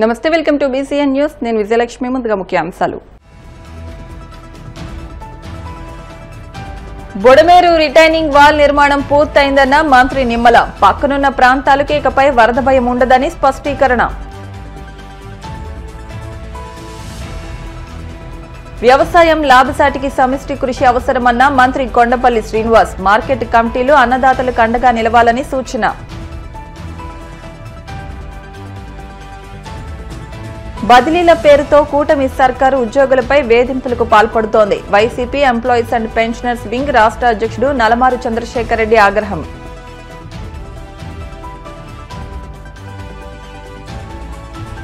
నమస్తే, welcome to BCN news. నేను విజయలక్ష్మి. ముందుగా ముఖ్యాంశాలు. బొడమేరు రిటైనింగ్ వాల్ నిర్మాణం పూర్తయిందన్న మంత్రి నిమ్మల. పక్కనున్న ప్రాంతాలకు ఇకపై వరద భయం ఉండదని స్పష్టీకరణ. వ్యవసాయం లాభసాటికి సమిష్టి కృషి అవసరమన్న మంత్రి కొండపల్లి శ్రీనివాస్. మార్కెట్ కమిటీలు అన్నదాతలకు అండగా నిలవాలని సూచన. బదిలీల పేరుతో కూటమి సర్కారు ఉద్యోగులపై వేధింపులకు పాల్పడుతోంది. YCP employees and pensioners wing రాష్ట్ర అధ్యక్షుడు నలమారు చంద్రశేఖర్ రెడ్డి ఆగ్రహం.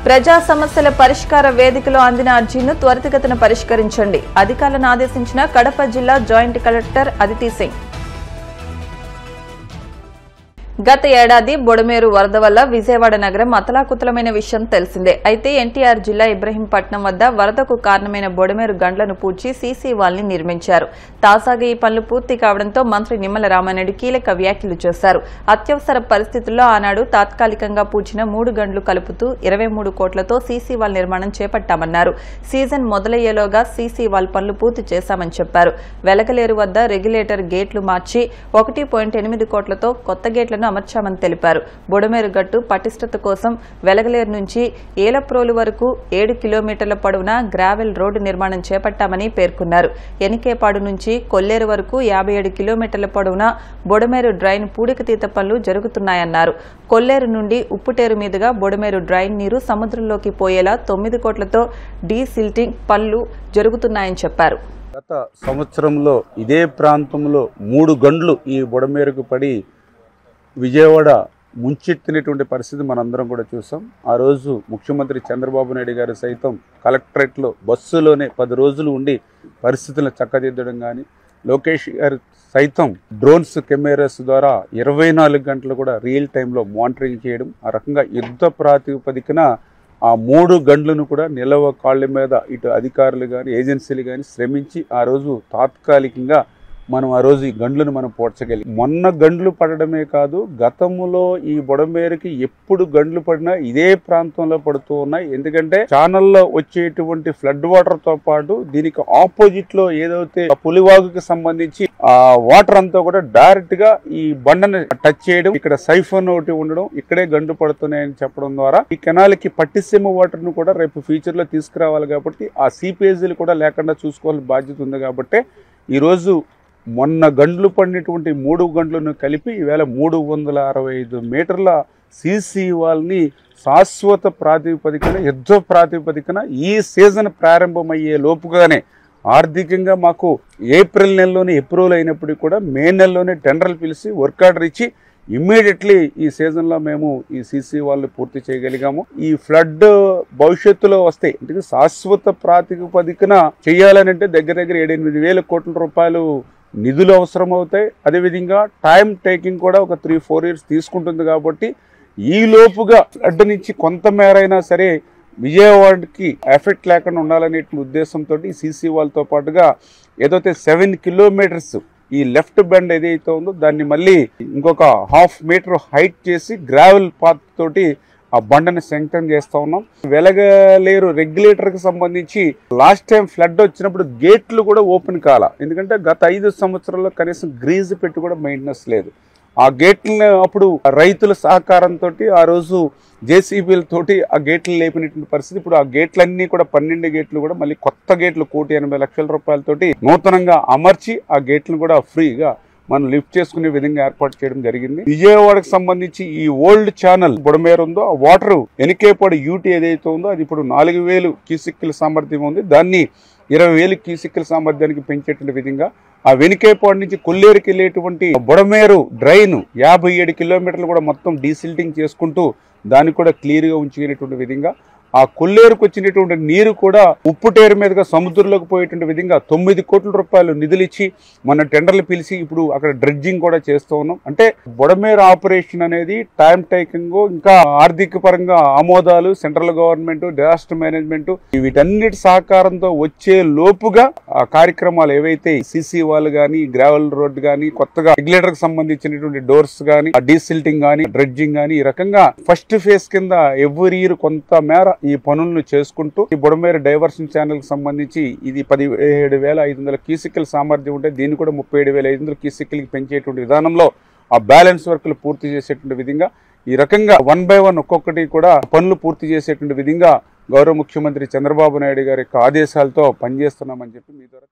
ప్రజా సమస్యల పరిష్కార వేదికలో అందిన అర్జీను త్వరితగతిన పరిష్కరించండి. అధికారులను ఆదేశించిన కడప జిల్లా జాయింట్ కలెక్టర్ అదితి సింగ్. గత ఏడాది బొడమేరు వరద వల్ల విజయవాడ నగరం అతలాకుతలమైన విషయం తెలిసిందే. అయితే ఎన్టీఆర్ జిల్లా ఇబ్రహీంపట్నం వద్ద వరదకు కారణమైన బొడమేరు గండ్లను పూడ్చి సీసీ వాల్ని నిర్మించారు. తాజాగా ఈ పనులు పూర్తి కావడంతో మంత్రి నిమ్మల రామానాయుడు కీలక వ్యాఖ్యలు చేశారు. అత్యవసర పరిస్థితుల్లో ఆనాడు తాత్కాలికంగా పూడ్చిన 3 గండ్లు కలుపుతూ 23 కోట్లతో సీసీ వాల్ నిర్మాణం చేపట్టామన్నారు. సీజన్ మొదలయ్యేలోగా సీసీ వాల్ పనులు పూర్తి చేశామని చెప్పారు. వెలగలేరు వద్ద రెగ్యులేటర్ గేట్లు మార్చి 1.8 కోట్లతో కొత్త గేట్లను అమర్చామని తెలిపారు. బొడమేరు గట్టు పటిష్టత కోసం వెలగలేరు నుంచి ఏలప్రోలు వరకు 7 కిలోమీటర్ల పొడవున గ్రావెల్ రోడ్డు నిర్మాణం చేపట్టామని పేర్కొన్నారు. ఎనికేపాడు నుంచి కొల్లేరు వరకు 57 కిలోమీటర్ల పొడవున బొడమేరు డ్రైన్ పూడికతీత పనులు జరుగుతున్నాయన్నారు. కొల్లేరు నుండి ఉప్పుటేరు మీదుగా బొడమేరు డ్రైన్ నీరు సముద్రంలోకి పోయేలా 9 కోట్లతో డీసిల్టింగ్ పనులు జరుగుతున్నాయని చెప్పారు. గత సంవత్సరంలో ఇదే ప్రాంతంలో 3 గంటలు ఈ బొడమేరుకు పడి విజయవాడ ముంచెత్తినటువంటి పరిస్థితి మనందరం కూడా చూసాం. ఆ రోజు ముఖ్యమంత్రి చంద్రబాబు నాయుడు గారు సైతం కలెక్టరేట్లో బస్సులోనే 10 రోజులు ఉండి పరిస్థితులను చక్కదిద్దడం కానీ, లోకేష్ గారు సైతం డ్రోన్స్ కెమెరాస్ ద్వారా 24 గంటలు కూడా రియల్ టైంలో మానిటరింగ్ చేయడం, ఆ రకంగా యుద్ధ ప్రాతిపదికన ఆ 3 గంటలను కూడా నిలవ కాళ్ళ మీద ఇటు అధికారులు కానీ ఏజెన్సీలు కానీ శ్రమించి ఆ రోజు తాత్కాలికంగా మనం ఆ రోజు ఈ గండ్లను మనం పోడ్చగలిగాం. మొన్న గండ్లు పడడమే కాదు, గతంలో ఈ బొడమేరుకి ఎప్పుడు గండ్లు పడినా ఇదే ప్రాంతంలో పడుతూ ఉన్నాయి. ఎందుకంటే ఛానల్లో వచ్చేటువంటి ఫ్లడ్ వాటర్ తో పాటు దీనికి ఆపోజిట్ లో ఏదైతే పులివాగుకి సంబంధించి ఆ వాటర్ అంతా కూడా డైరెక్ట్ గా ఈ బండని టచ్ చేయడం, ఇక్కడ సైఫోన్ ఒకటి ఉండడం, ఇక్కడే గండ్లు పడుతున్నాయని చెప్పడం ద్వారా ఈ కెనాల్కి పట్టిసీమ వాటర్ ను కూడా రేపు ఫ్యూచర్ లో తీసుకురావాలి. కాబట్టి ఆ సీపేజీలు కూడా లేకుండా చూసుకోవాల్సిన బాధ్యత ఉంది. కాబట్టి ఈరోజు మొన్న గండ్లు పడినటువంటి 3 గంటలను కలిపి ఈవేళ 365 మీటర్ల సీసీ వాల్ని శాశ్వత ప్రాతిపదికన, యుద్ధ ప్రాతిపదికన ఈ సీజన్ ప్రారంభమయ్యే లోపుగానే ఆర్థికంగా మాకు ఏప్రిల్ నెలలోనే అప్రూవల్ అయినప్పటికీ కూడా మే నెలలోనే టెండర్లు పిలిచి వర్క్ ఆర్డర్ ఇచ్చి ఇమ్మీడియట్లీ ఈ సీజన్లో మేము ఈ సీసీ వాళ్ళు పూర్తి చేయగలిగాము. ఈ ఫ్లడ్ భవిష్యత్తులో వస్తాయి అంటే శాశ్వత ప్రాతిపదికన చేయాలని అంటే దగ్గర 7-8 వేల కోట్ల రూపాయలు నిధులు అవసరం అవుతాయి. అదేవిధంగా టైం టేకింగ్ కూడా ఒక 3-4 ఇయర్స్ తీసుకుంటుంది. కాబట్టి ఈ లోపుగా ఫ్లడ్ నుంచి కొంతమేర అయినా సరే విజయవాడకి ఎఫెక్ట్ లేకుండా ఉండాలనే ఉద్దేశంతో ఈ సీసీ వాల్తో పాటుగా ఏదైతే 7 కిలోమీటర్స్ ఈ లెఫ్ట్ బెండ్ ఏదైతే ఉందో దాన్ని మళ్ళీ ఇంకొక 1/2 మీటర్ హైట్ చేసి గ్రావెల్ పాత్ తోటి ఆ బండని శాంక్షన్ చేస్తా ఉన్నాం. వెలగలేరు రెగ్యులేటర్ కి సంబంధించి లాస్ట్ టైం ఫ్లడ్ వచ్చినప్పుడు గేట్లు కూడా ఓపెన్ కాల. ఎందుకంటే గత 5 సంవత్సరాల్లో కనీసం గ్రీజ్ పెట్టి కూడా మెయింటెనెన్స్ లేదు. ఆ గేట్లను అప్పుడు రైతుల సహకారంతో ఆ రోజు జేసీబీలతోటి ఆ గేట్లు లేపినటువంటి పరిస్థితి. ఇప్పుడు ఆ గేట్లన్నీ కూడా 12 గేట్లు కూడా మళ్ళీ కొత్త గేట్లు 1,80,00,000 రూపాయలతోటి నూతనంగా అమర్చి ఆ గేట్లను కూడా ఫ్రీగా మనం లిఫ్ట్ చేసుకునే విధంగా ఏర్పాటు చేయడం జరిగింది. విజయవాడకు సంబంధించి ఈ ఓల్డ్ ఛానల్ బొడమేరు ఉందో ఆ వాటర్ ఎనికేపాడు యూటీ ఏదైతే ఉందో అది ఇప్పుడు 4,000 క్యూసిక్ల సామర్థ్యం ఉంది. దాన్ని 20,000 క్యూసిక్ల సామర్థ్యానికి పెంచేటువంటి విధంగా ఆ వెనికేపాడు నుంచి కొల్లేరుకి వెళ్ళేటువంటి బొడమేరు డ్రైన్ 57 కిలోమీటర్లు కూడా మొత్తం డీసిల్టింగ్ చేసుకుంటూ దాన్ని కూడా క్లియర్గా ఉంచుకునేటువంటి విధంగా ఆ కొల్లేరుకు వచ్చినటువంటి నీరు కూడా ఉప్పుటేరు మీదుగా సముద్రంలోకి పోయేటువంటి విధంగా 9 కోట్ల రూపాయలు నిధులు ఇచ్చి మన టెండర్లు పిలిచి ఇప్పుడు అక్కడ డ్రెడ్జింగ్ కూడా చేస్తూ ఉన్నాం. అంటే బొడమేరు ఆపరేషన్ అనేది టైం టేకింగ్, ఇంకా ఆర్థిక పరంగా ఆమోదాలు, సెంట్రల్ గవర్నమెంట్, డిజాస్టర్ మేనేజ్మెంట్ వీటన్నిటి సహకారంతో వచ్చే లోపుగా ఆ కార్యక్రమాలు ఏవైతే సీసీ వాల్ గానీ, గ్రావెల్ రోడ్ గానీ, కొత్తగా రెగ్యులేటర్ కి సంబంధించినటువంటి డోర్స్ గానీ, డీసిల్టింగ్ గానీ, డ్రెడ్జింగ్ గానీ ఈ రకంగా ఫస్ట్ ఫేజ్ కింద ఎవ్రీ ఇయర్ కొంత మేర ఈ పనులను చేసుకుంటూ ఈ బుడమేరు డైవర్షన్ ఛానల్ కి సంబంధించి ఇది 17,500 క్యూసెక్కుల సామర్థ్యం ఉంటే దీన్ని కూడా 37,500 క్యూసెక్కులకి పెంచేటువంటి విధానంలో ఆ బ్యాలెన్స్ వర్క్లు పూర్తి చేసేటువంటి విధంగా ఈ రకంగా 1 by 1 ఒక్కొక్కటి కూడా పనులు పూర్తి చేసేటువంటి విధంగా గౌరవ ముఖ్యమంత్రి చంద్రబాబు నాయుడు గారి యొక్క ఆదేశాలతో పనిచేస్తున్నామని చెప్పి మీ ద్వారా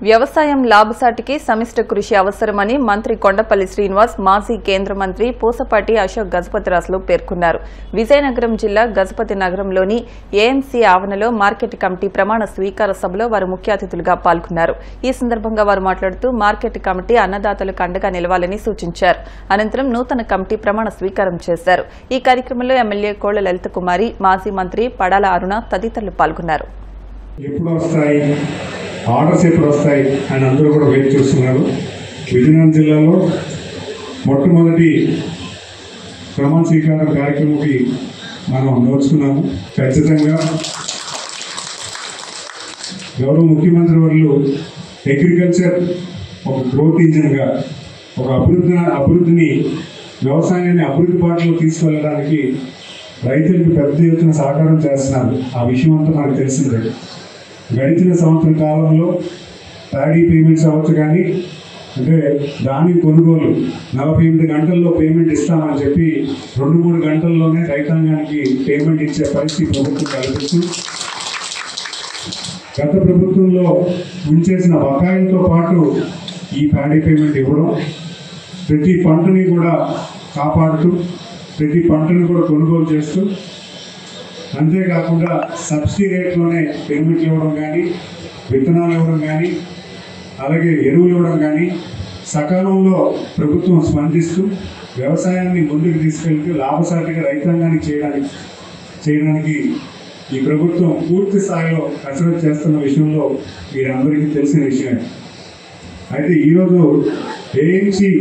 వ్యవసాయం లాభసాటికి సమిష్టి కృషి అవసరమని మంత్రి కొండపల్లి శ్రీనివాస్, మాజీ కేంద్ర మంత్రి పూసపాటి అశోక్ గజపతిరాజులు పేర్కొన్నారు. విజయనగరం జిల్లా గజపతి నగరంలోని ఏఎంసీ ఆవరణలో మార్కెట్ కమిటీ ప్రమాణ స్వీకార సభలో వారు ముఖ్య అతిథులుగా పాల్గొన్నారు. ఈ సందర్భంగా వారు మాట్లాడుతూ మార్కెట్ కమిటీ అన్నదాతలకు అండగా నిలవాలని సూచించారు. అనంతరం నూతన కమిటీ ప్రమాణ స్వీకారం చేశారు. ఈ కార్యక్రమంలో ఎమ్మెల్యే కోళ్ల లలిత కుమారి, మాజీ మంత్రి పడాల అరుణ తదితరులు పాల్గొన్నారు. ఆర్డర్స్ ఎప్పుడు వస్తాయి అని అందరూ కూడా వెయిట్ చేస్తున్నారు. విజయనగరం జిల్లాలో మొట్టమొదటి ప్రమాణ స్వీకార కార్యక్రమంకి మనం నోచుకున్నాము. ఖచ్చితంగా గౌరవ ముఖ్యమంత్రి వర్యులు అగ్రికల్చర్ ఒక గ్రోత్ ఇంజిన్గా ఒక అభివృద్ధిని వ్యవసాయాన్ని అభివృద్ధి బాటలో తీసుకెళ్ళడానికి రైతులకు పెద్ద ఎత్తున సహకారం చేస్తున్నారు. ఆ విషయం అంతా మనకు తెలిసిందే. గడిచిన సంవత్సరం కాలంలో ప్యాడీ పేమెంట్స్ అవ్వచ్చు, కానీ అంటే దాని కొనుగోలు 48 గంటల్లో పేమెంట్ ఇస్తామని చెప్పి 2-3 గంటల్లోనే రైతాంగానికి పేమెంట్ ఇచ్చే పరిస్థితి ప్రభుత్వం కల్పిస్తుంది. గత ప్రభుత్వంలో ఉంచేసిన బకాయిలతో పాటు ఈ ప్యాడీ పేమెంట్ ఇవ్వడం, ప్రతి పంటని కూడా కాపాడుతూ ప్రతి పంటను కూడా కొనుగోలు చేస్తూ, అంతేకాకుండా సబ్సిడీ రేట్లోనే పేమెంట్ ఇవ్వడం కానీ, విత్తనాలు ఇవ్వడం కానీ, అలాగే ఎరువులు ఇవ్వడం కానీ సకాలంలో ప్రభుత్వం స్పందిస్తూ వ్యవసాయాన్ని ముందుకు తీసుకెళ్తూ లాభసాటిగా రైతాంగానికి చేయడానికి ఈ ప్రభుత్వం పూర్తి స్థాయిలో కసరత్తు చేస్తున్న విషయంలో మీరందరికీ తెలిసిన విషయమే. అయితే ఈరోజు ఏఎంసీ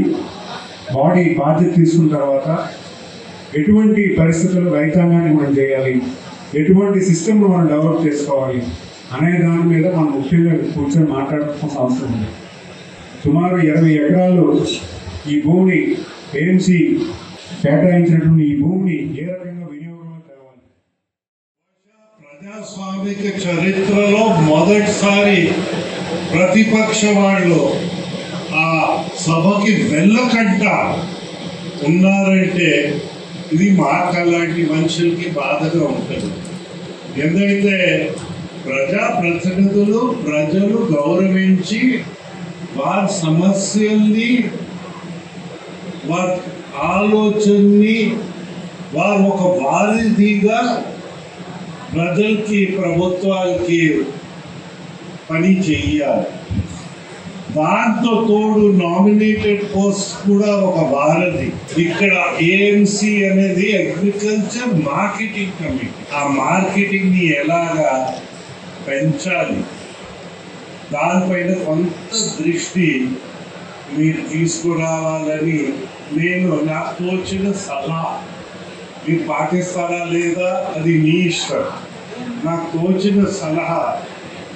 బాడీ బాధ్యత తీసుకున్న తర్వాత ఎటువంటి పరిస్థితుల్లో రైతాంగాన్ని మనం చేయాలి, ఎటువంటి సిస్టమ్ను మనం డెవలప్ చేసుకోవాలి అనే దాని మీద మనం ముఖ్యంగా కూర్చొని మాట్లాడుకోవాల్సిన అవసరం ఉంది. సుమారు 20 ఎకరాలు ఈ భూమిని ఏఎంసీ కేటాయించినటువంటి ఈ భూమిని ఏ రకంగా వినియోగంలో తేవాలి. ప్రజాస్వామిక చరిత్రలో మొదటిసారి ప్రతిపక్ష వాళ్ళు ఆ సభకి వెళ్ళకుండా ఉన్నారంటే ఇది మాకలాంటి మనుషులకి బాధగా ఉంటుంది. ఎందుకంటే ప్రజాప్రతినిధులు ప్రజలు గౌరవించి వారి సమస్యల్ని, వారి ఆలోచనని వారు ఒక వారిదిగా ప్రజలకి ప్రభుత్వాలకి పని చెయ్యాలి. దాంతో తోడు నామినేటెడ్ పోస్ట్ కూడా ఒక వారధి. ఇక్కడ ఏఎంసీ అనేది అగ్రికల్చర్ మార్కెటింగ్ కమిటీ. ఆ మార్కెటింగ్ ని ఎలాగా పెంచాలి దానిపైన కొంత దృష్టి మీరు తీసుకురావాలని నేను నాకు తోచిన సలహా, మీరు పాటిస్తారా లేదా అది మీ ఇష్టం. నాకు తోచిన సలహా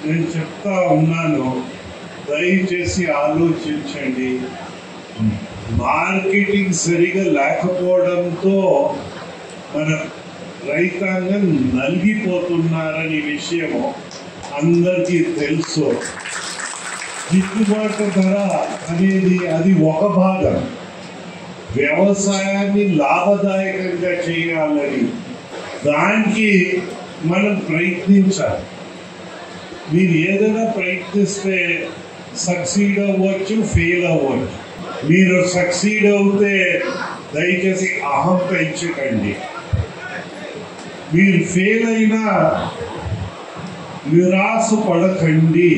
నేను చెప్తా ఉన్నాను, దయచేసి ఆలోచించండి. మార్కెటింగ్ సరిగా లేకపోవడంతో మన రైతాంగం నలిగిపోతున్నారని విషయం అందరికీ తెలుసు. గిట్టుబాటు ధర అనేది అది ఒక భాగం. వ్యవసాయాన్ని లాభదాయకంగా చేయాలని దానికి మనం ప్రయత్నించాలి. మీరు ఏదైనా ప్రయత్నిస్తే సక్సీడ్ అవ్వచ్చు, ఫెయిల్ అవ్వచ్చు. మీరు సక్సీడ్ అవుతే దయచేసి అహం పెంచకండి. మీరు ఫెయిల్ అయినా నిరాశ పడకండి.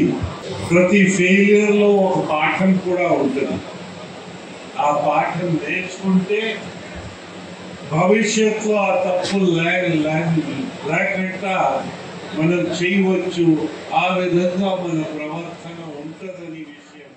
ప్రతి ఫెయిలియర్లో ఒక పాఠం కూడా ఉంటుంది. ఆ పాఠం నేర్చుకుంటే భవిష్యత్తులో ఆ తప్పు లేకుండా మనం చేయవచ్చు. ఆ విధంగా మన ప్రవర్తన ఉంటుందని విషయం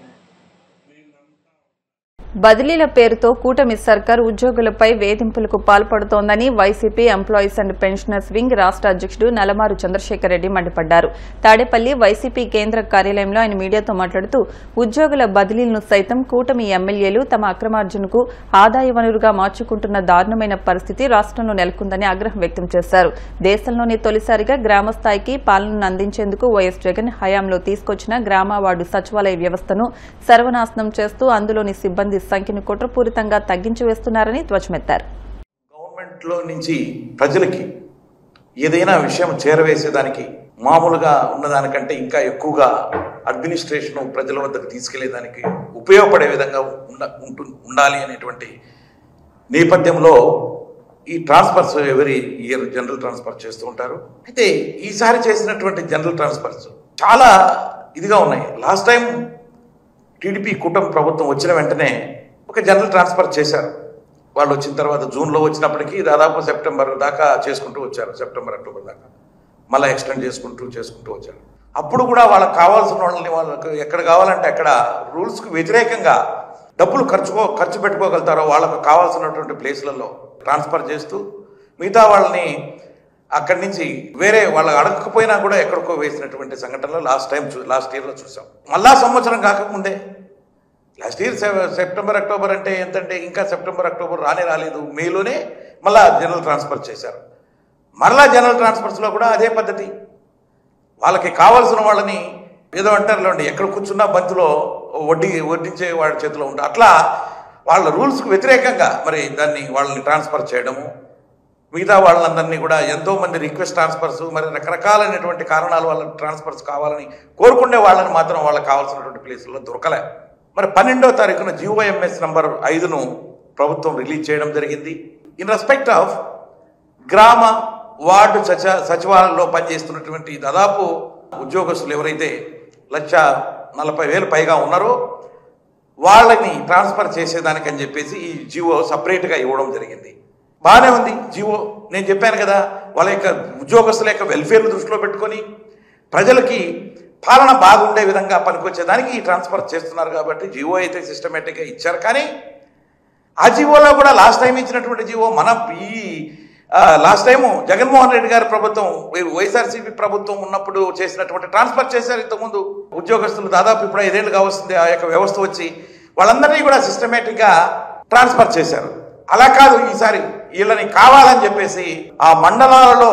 బదిలీల పేరుతో కూటమి సర్కార్ ఉద్యోగులపై వేధింపులకు పాల్పడుతోందని YCP employees and pensioners wing రాష్ట్ర అధ్యక్షుడు నలమారు చంద్రశేఖర్ రెడ్డి మండిపడ్డారు. తాడేపల్లి వైసీపీ కేంద్ర కార్యాలయంలో ఆయన మీడియాతో మాట్లాడుతూ ఉద్యోగుల బదిలీలను సైతం కూటమి ఎమ్మెల్యేలు తమ అక్రమార్జనకు ఆదాయ వనరుగా మార్చుకుంటున్న దారుణమైన పరిస్థితి రాష్ట్రంలో నెలకొందని ఆగ్రహం వ్యక్తం చేశారు. దేశంలోనే తొలిసారిగా గ్రామస్థాయికి పాలనను అందించేందుకు వైఎస్ జగన్ హయాంలో తీసుకొచ్చిన గ్రామ వార్డు సచివాలయ వ్యవస్థను సర్వనాశనం చేస్తూ అందులోని సిబ్బంది సంఖ్యను కుట్రపూరితంగా తగ్గించి వేస్తున్నారని ధ్వజమెత్తారు. గవర్నమెంట్ లో నుంచి ప్రజలకి ఏదైనా విషయం చేరవేసేదానికి మామూలుగా ఉన్నదానికంటే ఇంకా ఎక్కువగా అడ్మినిస్ట్రేషన్ ప్రజల వద్దకు తీసుకెళ్లేదానికి ఉపయోగపడే విధంగా ఉండాలి అనేటువంటి నేపథ్యంలో ఈ transfers every year general transfer చేస్తూ ఉంటారు. అయితే ఈసారి చేసినటువంటి జనరల్ ట్రాన్స్ఫర్స్ చాలా ఇదిగా ఉన్నాయి. లాస్ట్ టైం టీడీపీ కూటమి ప్రభుత్వం వచ్చిన వెంటనే ఒక జనరల్ ట్రాన్స్ఫర్ చేశారు. వాళ్ళు వచ్చిన తర్వాత జూన్లో వచ్చినప్పటికీ దాదాపు సెప్టెంబర్ దాకా చేసుకుంటూ వచ్చారు. సెప్టెంబర్ అక్టోబర్ దాకా మళ్ళీ ఎక్స్టెండ్ చేసుకుంటూ వచ్చారు. అప్పుడు కూడా వాళ్ళకి కావాల్సిన వాళ్ళని వాళ్ళకి ఎక్కడ కావాలంటే అక్కడ రూల్స్కి వ్యతిరేకంగా డబ్బులు ఖర్చు పెట్టుకోగలుగుతారో వాళ్ళకు కావాల్సినటువంటి ప్లేస్లలో ట్రాన్స్ఫర్ చేస్తూ మిగతా వాళ్ళని అక్కడి నుంచి వేరే వాళ్ళు అడగకపోయినా కూడా ఎక్కడికో వేసినటువంటి సంఘటనలు లాస్ట్ ఇయర్లో చూసాం. మళ్ళా సంవత్సరం కాకముందే లాస్ట్ ఇయర్ సెప్టెంబర్ అక్టోబర్ అంటే ఎంతంటే ఇంకా సెప్టెంబర్ అక్టోబర్ రాలేదు, మేలోనే మళ్ళా జనరల్ ట్రాన్స్ఫర్ చేశారు. మరలా జనరల్ ట్రాన్స్ఫర్స్లో కూడా అదే పద్ధతి. వాళ్ళకి కావాల్సిన వాళ్ళని ఏదో అంటారులేండి, ఎక్కడ కూర్చున్నా బంతిలో వడ్డించే వాడి చేతిలో ఉంటుంది. అట్లా వాళ్ళ రూల్స్కి వ్యతిరేకంగా మరి దాన్ని వాళ్ళని ట్రాన్స్ఫర్ చేయడము, మిగతా వాళ్ళందరినీ కూడా ఎంతోమంది రిక్వెస్ట్ ట్రాన్స్ఫర్స్ మరి రకరకాలైనటువంటి కారణాలు వాళ్ళకి ట్రాన్స్ఫర్స్ కావాలని కోరుకునే వాళ్ళని మాత్రం వాళ్ళకి కావాల్సినటువంటి ప్లేసుల్లో దొరకలే. మరి 12వ తారీఖున GOMS నంబర్ 5ను ప్రభుత్వం రిలీజ్ చేయడం జరిగింది. ఇన్ రెస్పెక్ట్ ఆఫ్ గ్రామ వార్డు సచివాలయంలో పనిచేస్తున్నటువంటి దాదాపు ఉద్యోగస్తులు ఎవరైతే 1,40,000 పైగా ఉన్నారో వాళ్ళని ట్రాన్స్ఫర్ చేసేదానికని చెప్పేసి ఈ జియో సపరేట్గా ఇవ్వడం జరిగింది. బాగానే ఉంది జియో. నేను చెప్పాను కదా, వాళ్ళ యొక్క ఉద్యోగస్తుల యొక్క వెల్ఫేర్ను దృష్టిలో పెట్టుకొని ప్రజలకి పాలన బాగుండే విధంగా పనికొచ్చేదానికి ఈ ట్రాన్స్ఫర్ చేస్తున్నారు కాబట్టి జియో అయితే సిస్టమేటిక్గా ఇచ్చారు. కానీ ఆ జియోలో కూడా లాస్ట్ టైం ఇచ్చినటువంటి జియో లాస్ట్ టైము జగన్మోహన్ రెడ్డి గారి ప్రభుత్వం వైఎస్ఆర్సీపీ ప్రభుత్వం ఉన్నప్పుడు చేసినటువంటి ట్రాన్స్ఫర్ చేశారు. ఇంతకుముందు ఉద్యోగస్తులు దాదాపు ఇప్పుడు 5 ఏళ్ళుగా వస్తుంది ఆ యొక్క వ్యవస్థ వచ్చి, వాళ్ళందరినీ కూడా సిస్టమేటిక్గా ట్రాన్స్ఫర్ చేశారు. అలా కాదు, ఈసారి వీళ్ళని కావాలని చెప్పేసి ఆ మండలాలలో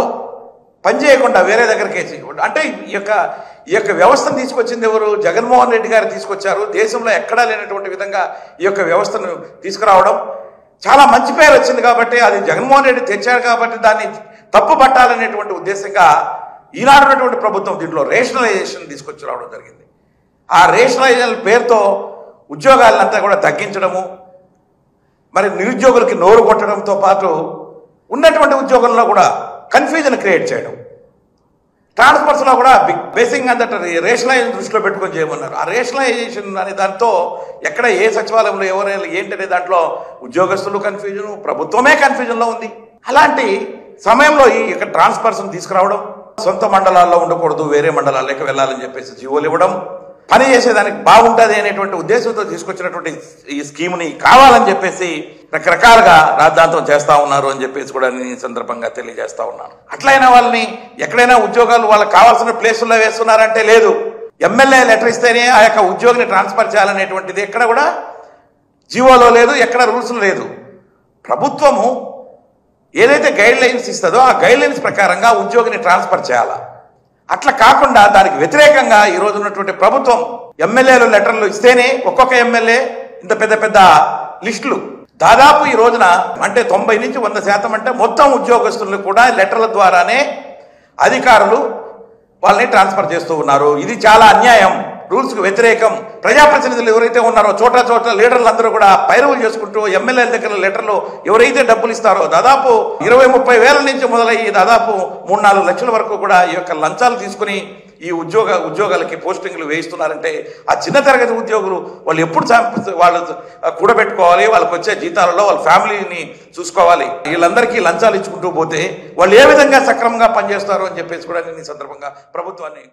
పనిచేయకుండా వేరే దగ్గరికి వేసి, అంటే ఈ యొక్క వ్యవస్థను తీసుకొచ్చింది ఎవరు? జగన్మోహన్ రెడ్డి గారు తీసుకొచ్చారు. దేశంలో ఎక్కడా లేనటువంటి విధంగా ఈ యొక్క వ్యవస్థను తీసుకురావడం చాలా మంచి పేరు వచ్చింది కాబట్టి, అది జగన్మోహన్ రెడ్డి తెచ్చారు కాబట్టి దాన్ని తప్పు పట్టాలనేటువంటి ఉద్దేశంగా ఈనాడున్నటువంటి ప్రభుత్వం దీంట్లో రేషనలైజేషన్ తీసుకొచ్చి రావడం జరిగింది. ఆ రేషనలైజేషన్ పేరుతో ఉద్యోగాలంతా కూడా తగ్గించడము, మరి నిరుద్యోగులకి నోరు కొట్టడంతో పాటు ఉన్నటువంటి ఉద్యోగుల్లో కూడా కన్ఫ్యూజన్ క్రియేట్ చేయడం. ట్రాన్స్ఫర్స్లో కూడా బేసింగ్ అంతట రేషనలైజేషన్ దృష్టిలో పెట్టుకొని చేయమన్నారు. ఆ రేషనలైజేషన్ అనే దాంతో ఎక్కడ ఏ సచివాలయంలో ఎవరైనా ఏంటనే దాంట్లో ఉద్యోగస్తులు కన్ఫ్యూజన్, ప్రభుత్వమే కన్ఫ్యూజన్లో ఉంది. అలాంటి సమయంలో ఈ యొక్క ట్రాన్స్ఫర్స్ని తీసుకురావడం, సొంత మండలాల్లో ఉండకూడదు వేరే మండలాల్లోకి వెళ్ళాలని చెప్పేసి జీవోలు ఇవ్వడం, పని చేసేదానికి బాగుంటుంది అనేటువంటి ఉద్దేశంతో తీసుకొచ్చినటువంటి ఈ స్కీమ్ని కావాలని చెప్పేసి రకరకాలుగా రాద్ధాంతం చేస్తూ ఉన్నారు అని చెప్పేసి కూడా నేను ఈ సందర్భంగా తెలియజేస్తా ఉన్నాను. అట్లయినా వాళ్ళని ఎక్కడైనా ఉద్యోగాలు వాళ్ళకి కావాల్సిన ప్లేసుల్లో వేస్తున్నారంటే లేదు. ఎమ్మెల్యే లెటర్ ఇస్తేనే ఆ యొక్క ఉద్యోగిని ట్రాన్స్ఫర్ చేయాలనేటువంటిది ఎక్కడ కూడా జీవోలో లేదు, ఎక్కడ రూల్స్లో లేదు. ప్రభుత్వము ఏదైతే గైడ్ లైన్స్ ఇస్తుందో ఆ గైడ్ లైన్స్ ప్రకారంగా ఉద్యోగిని ట్రాన్స్ఫర్ చేయాలా. అట్లా కాకుండా దానికి వ్యతిరేకంగా ఈరోజు ఉన్నటువంటి ప్రభుత్వం ఎమ్మెల్యేలు లెటర్లు ఇస్తేనే ఒక్కొక్క ఎమ్మెల్యే ఇంత పెద్ద లిస్టులు దాదాపు ఈ రోజున అంటే 90 నుంచి 100% అంటే మొత్తం ఉద్యోగస్తులను కూడా లెటర్ల ద్వారానే అధికారులు వాళ్ళని ట్రాన్స్ఫర్ చేస్తూ ఉన్నారు. ఇది చాలా అన్యాయం, రూల్స్కు వ్యతిరేకం. ప్రజాప్రతినిధులు ఎవరైతే ఉన్నారో చోట లీడర్లు అందరూ కూడా పైరవులు చేసుకుంటూ ఎమ్మెల్యేల దగ్గర లెటర్లు ఎవరైతే డబ్బులు ఇస్తారో దాదాపు 20-30 వేల నుంచి మొదలయ్యి దాదాపు 3-4 లక్షల వరకు కూడా ఈ యొక్క లంచాలు తీసుకుని ఈ ఉద్యోగాలకి పోస్టింగ్లు వేయిస్తున్నారంటే ఆ చిన్న తరగతి ఉద్యోగులు వాళ్ళు ఎప్పుడు వాళ్ళు కూడబెట్టుకోవాలి, వాళ్ళకి వచ్చే జీతాలలో వాళ్ళ ఫ్యామిలీని చూసుకోవాలి. వీళ్ళందరికీ లంచాలు ఇచ్చుకుంటూ పోతే వాళ్ళు ఏ విధంగా సక్రమంగా పనిచేస్తారు అని చెప్పేసి కూడా నేను ఈ సందర్భంగా ప్రభుత్వాన్ని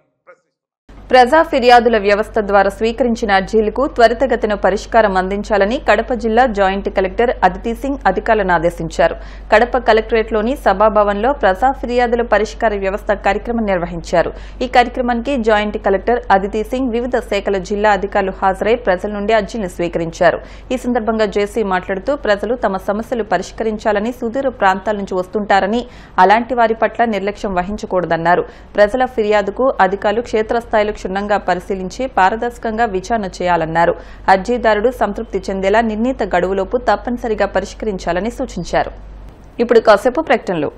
ప్రజా ఫిర్యాదుల వ్యవస్థ ద్వారా స్వీకరించిన అర్జీలకు త్వరితగతిన పరిష్కారం అందించాలని కడప జిల్లా జాయింట్ కలెక్టర్ అదితి సింగ్ అధికారులను ఆదేశించారు. కడప కలెక్టరేట్లోని సభాభవన్లో ప్రజా ఫిర్యాదుల పరిష్కార వ్యవస్థ కార్యక్రమం నిర్వహించారు. ఈ కార్యక్రమానికి జాయింట్ కలెక్టర్ అదితి సింగ్ వివిధ శాఖల జిల్లా అధికారులు హాజరై ప్రజల నుండి అర్జీలను స్వీకరించారు. ఈ సందర్భంగా జేసీ మాట్లాడుతూ ప్రజలు తమ సమస్యలు పరిష్కరించాలని సుదూర ప్రాంతాల నుంచి వస్తుంటారని, అలాంటి వారి పట్ల నిర్లక్ష్యం వహించకూడదన్నారు. ప్రజల ఫిర్యాదుకు అధికారులు క్షేత్రస్థాయిలో క్షుణ్ణంగా పరిశీలించి పారదర్శకంగా విచారణ చేయాలన్నారు. అర్జీదారుడు సంతృప్తి చెందేలా నిర్ణీత గడువులోపు తప్పనిసరిగా పరిష్కరించాలని సూచించారు. ఇప్పుడు కాసేపు ప్రకటనలు.